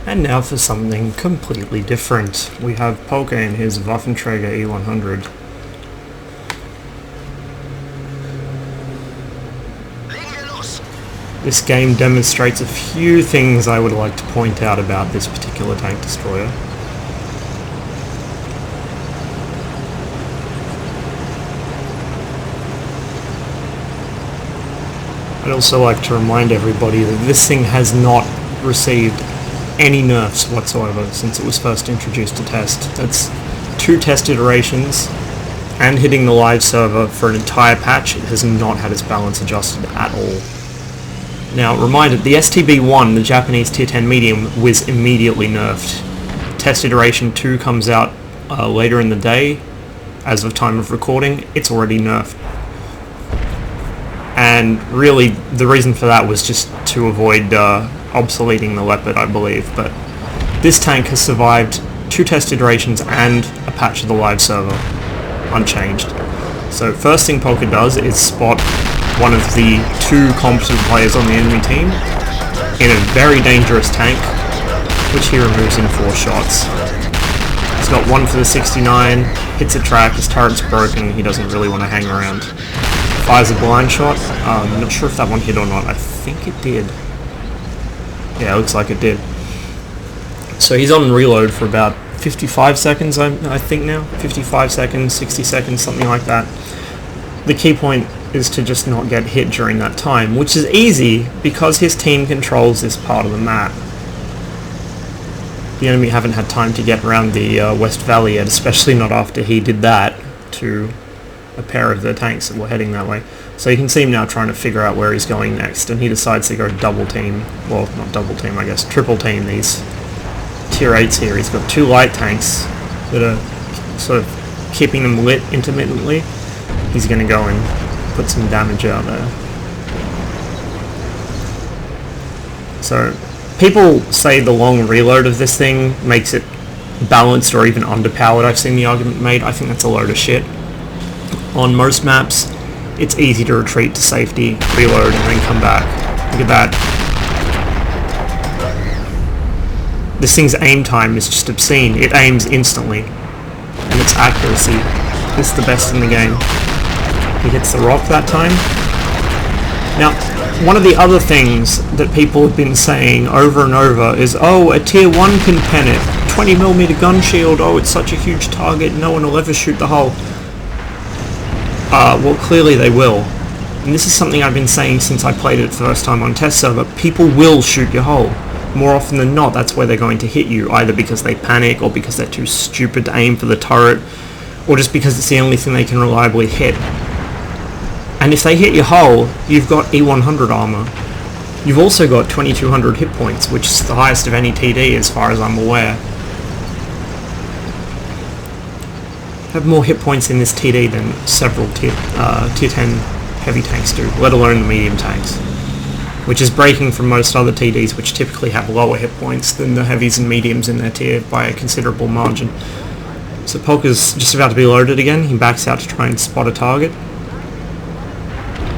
And now for something completely different. We have Polka in his Waffenträger E100. This game demonstrates a few things I would like to point out about this particular tank destroyer. I'd also like to remind everybody that this thing has not received any nerfs whatsoever since it was first introduced to test. That's 2 test iterations, and hitting the live server for an entire patch, it has not had its balance adjusted at all. Now, reminder, the STB-1, the Japanese Tier 10 medium, was immediately nerfed. Test iteration 2 comes out later in the day. As of time of recording, it's already nerfed. And really, the reason for that was just to avoid obsoleting the Leopard, I believe. But this tank has survived 2 test iterations and a patch of the live server, unchanged. So first thing Polka does is spot one of the 2 competent players on the enemy team in a very dangerous tank, which he removes in 4 shots. He's got 1 for the 69, hits a track, his turret's broken, he doesn't really want to hang around. Fires a blind shot. I'm not sure if that one hit or not. I think it did. Yeah, it looks like it did. So he's on reload for about 55 seconds, I think now. 55 seconds, 60 seconds, something like that. The key point is to just not get hit during that time, which is easy because his team controls this part of the map. The enemy haven't had time to get around the West Valley yet, especially not after he did that to a pair of the tanks that were heading that way. So you can see him now trying to figure out where he's going next, and he decides to go double team, well, not double team, I guess, triple team these tier 8s here. He's got 2 light tanks that are sort of keeping them lit intermittently. He's going to go and put some damage out there. So people say the long reload of this thing makes it balanced or even underpowered. I've seen the argument made. I think that's a load of shit. On most maps, it's easy to retreat to safety, reload, and then come back. Look at that. This thing's aim time is just obscene. It aims instantly. And its accuracy is the best in the game. He hits the rock that time. Now, one of the other things that people have been saying over and over is, oh, a tier 1 can pen it. 20mm gun shield, oh, it's such a huge target, no one will ever shoot the hull. Well, clearly they will. And this is something I've been saying since I played it first time on test server. People will shoot your hull. More often than not, that's where they're going to hit you, either because they panic, or because they're too stupid to aim for the turret, or just because it's the only thing they can reliably hit. And if they hit your hull, you've got E100 armor. You've also got 2200 hit points, which is the highest of any TD as far as I'm aware. Have more hit points in this TD than several tier 10 heavy tanks do, let alone the medium tanks, which is breaking from most other TDs, which typically have lower hit points than the heavies and mediums in their tier by a considerable margin. So Polka's just about to be loaded again. He backs out to try and spot a target.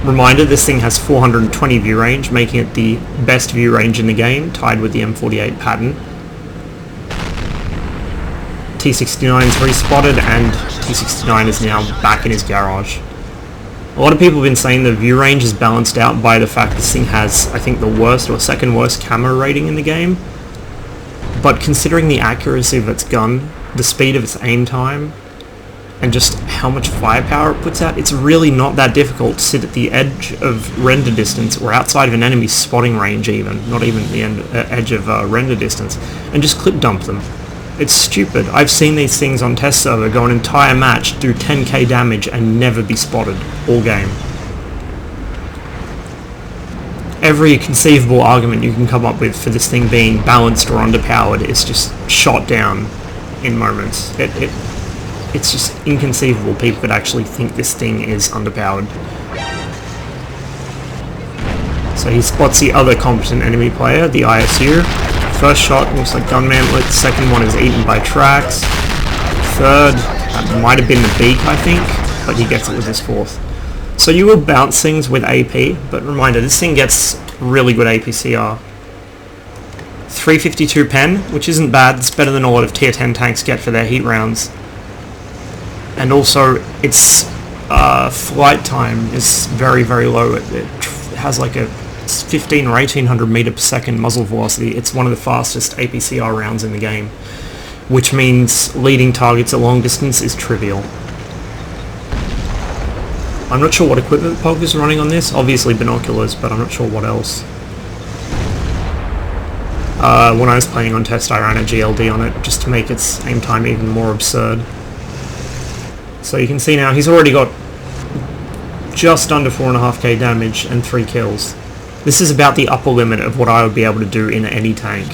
Reminder, this thing has 420 view range, making it the best view range in the game, tied with the M48 Patton. T69 is respotted, and T69 is now back in his garage. A lot of people have been saying the view range is balanced out by the fact this thing has, I think, the worst or second worst camera rating in the game. But considering the accuracy of its gun, the speed of its aim time, and just how much firepower it puts out, it's really not that difficult to sit at the edge of render distance, or outside of an enemy's spotting range even, not even the edge of render distance, and just clip dump them. It's stupid. I've seen these things on test server go an entire match, do 10k damage, and never be spotted all game. Every conceivable argument you can come up with for this thing being balanced or underpowered is just shot down in moments. It's just inconceivable people could actually think this thing is underpowered. So he spots the other competent enemy player, the ISU. First shot looks like gunmantlet, second one is eaten by tracks. Third, that might have been the beak, I think, but he gets it with his fourth. So you will bounce things with AP, but reminder, this thing gets really good APCR. 352 pen, which isn't bad. It's better than a lot of tier 10 tanks get for their heat rounds. And also, its flight time is very, very low. It has like a 15 or 1800 meter per second muzzle velocity. It's one of the fastest APCR rounds in the game, which means leading targets at long distance is trivial. I'm not sure what equipment Polk is running on this. Obviously binoculars, but I'm not sure what else. When I was playing on test, I ran a GLD on it just to make its aim time even more absurd. So you can see now he's already got just under 4.5k damage and 3 kills. This is about the upper limit of what I would be able to do in any tank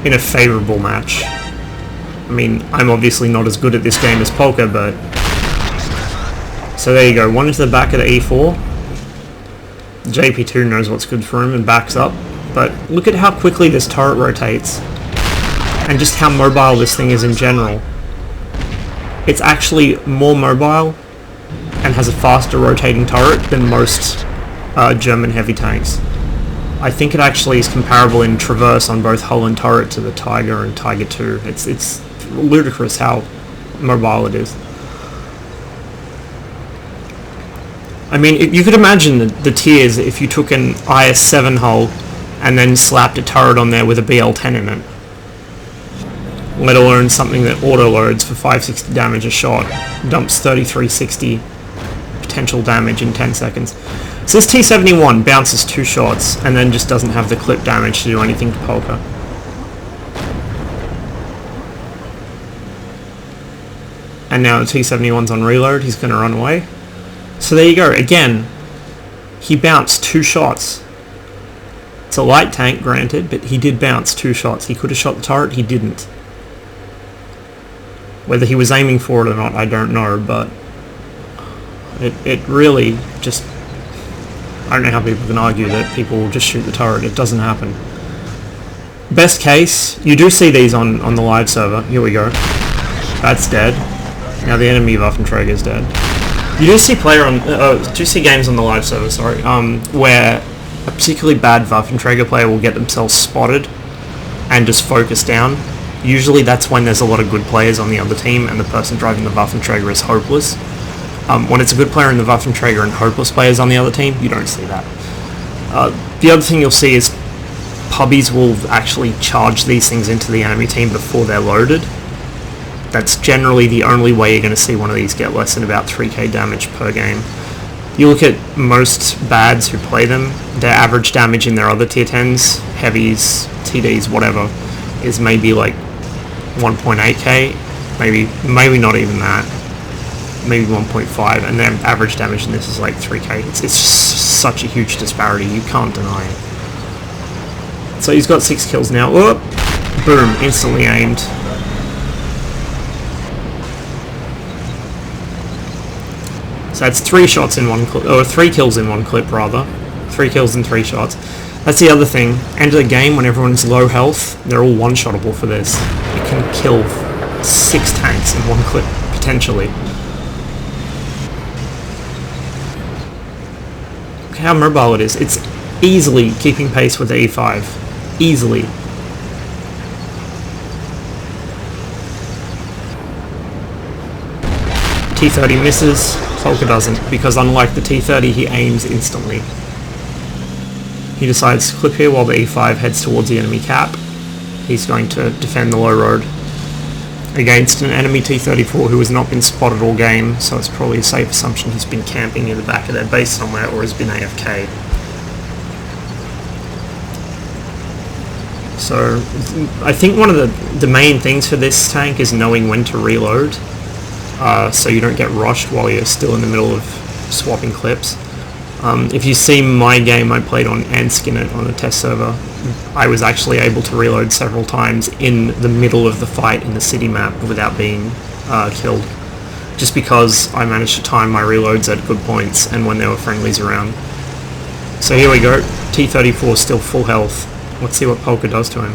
in a favourable match. I mean, I'm obviously not as good at this game as Polka, but... So there you go, one into the back of the E4. JP2 knows what's good for him and backs up, but look at how quickly this turret rotates, and just how mobile this thing is in general. It's actually more mobile and has a faster rotating turret than most German heavy tanks. I think it actually is comparable in traverse on both hull and turret to the Tiger and Tiger 2. It's ludicrous how mobile it is. I mean, you could imagine the tiers if you took an IS-7 hull and then slapped a turret on there with a BL-10 in it. Let alone something that auto-loads for 560 damage a shot, dumps 3360 potential damage in 10 seconds. So this T-71 bounces 2 shots and then just doesn't have the clip damage to do anything to Polka. And now the T-71's on reload, he's going to run away. So there you go, again, he bounced 2 shots. It's a light tank, granted, but he did bounce 2 shots. He could have shot the turret, he didn't. Whether he was aiming for it or not, I don't know, but it really just... I don't know how people can argue that people will just shoot the turret. It doesn't happen. Best case, you do see these on the live server. Here we go. That's dead. Now the enemy Waffenträger is dead. You do see games on the live server, sorry, where a particularly bad Waffenträger player will get themselves spotted and just focus down. Usually that's when there's a lot of good players on the other team and the person driving the Waffenträger is hopeless. When it's a good player in the Waffenträger and hopeless players on the other team, you don't see that. The other thing you'll see is pubbies will actually charge these things into the enemy team before they're loaded. That's generally the only way you're going to see one of these get less than about 3k damage per game. You look at most bads who play them, their average damage in their other tier 10s, heavies, TDs, whatever, is maybe like 1.8k, maybe not even that, maybe 1.5, and their average damage in this is like 3k. It's such a huge disparity, you can't deny it. So he's got 6 kills now. Whoop! Boom, instantly aimed. So that's 3 shots in one clip, or 3 kills in one clip rather. 3 kills and 3 shots. That's the other thing. End of the game, when everyone's low health, they're all one-shottable for this. You can kill 6 tanks in one clip, potentially. Look how mobile it is. It's easily keeping pace with the E5. Easily. T30 misses. Polka doesn't, because unlike the T30, he aims instantly. He decides to clip here while the E5 heads towards the enemy cap. He's going to defend the low road against an enemy T-34 who has not been spotted all game, so it's probably a safe assumption he's been camping near the back of their base somewhere or has been AFK. So I think one of the main things for this tank is knowing when to reload, so you don't get rushed while you're still in the middle of swapping clips. If you see my game I played on Anskinnet on a test server, I was actually able to reload several times in the middle of the fight in the city map without being killed, just because I managed to time my reloads at good points and when there were friendlies around. So here we go, T-34 still full health. Let's see what Polka does to him.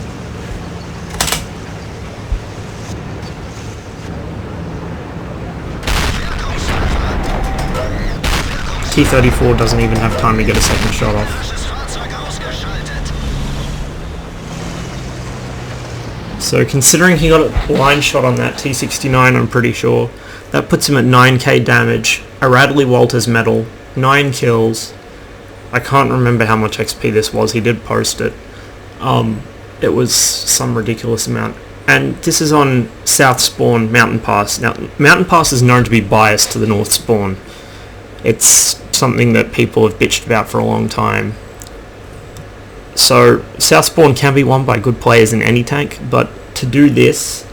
T-34 doesn't even have time to get a second shot off. So considering he got a line shot on that T69, I'm pretty sure, that puts him at 9k damage, a Radley Walters medal, 9 kills. I can't remember how much XP this was, he did post it. It was some ridiculous amount. And this is on South Spawn Mountain Pass. Now, Mountain Pass is known to be biased to the North Spawn. It's something that people have bitched about for a long time. So, South Spawn can be won by good players in any tank, but to do this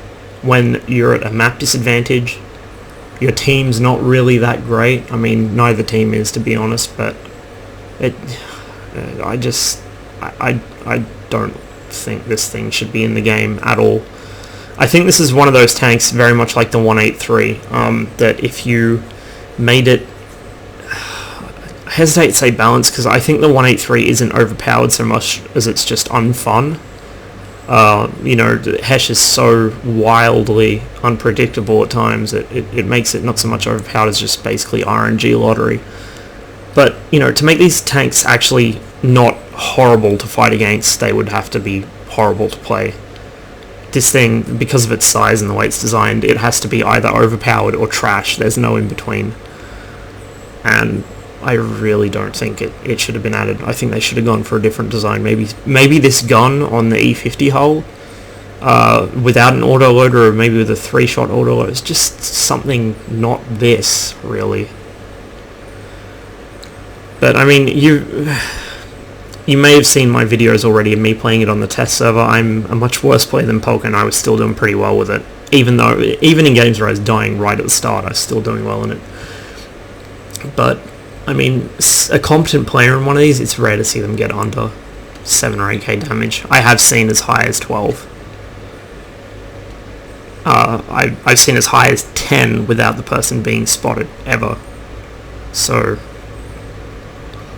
when you're at a map disadvantage, your team's not really that great. I mean, neither team is, to be honest, but I don't think this thing should be in the game at all. I think this is one of those tanks very much like the 183, that if you made it, I hesitate to say balanced, because I think the 183 isn't overpowered so much as it's just unfun. You know, Hesh is so wildly unpredictable at times, it makes it not so much overpowered as just basically RNG lottery. But, you know, to make these tanks actually not horrible to fight against, they would have to be horrible to play. This thing, because of its size and the way it's designed, it has to be either overpowered or trash. There's no in between. And I really don't think it should have been added. I think they should have gone for a different design. Maybe this gun on the E50 hull, without an autoloader, or maybe with a 3-shot autoloader. It's just something not this, really. But, I mean, you may have seen my videos already of me playing it on the test server. I'm a much worse player than Polka, and I was still doing pretty well with it. Even in games where I was dying right at the start, I was still doing well in it. But, I mean, a competent player in one of these, it's rare to see them get under 7 or 8k damage. I have seen as high as 12. I've seen as high as 10 without the person being spotted, ever. So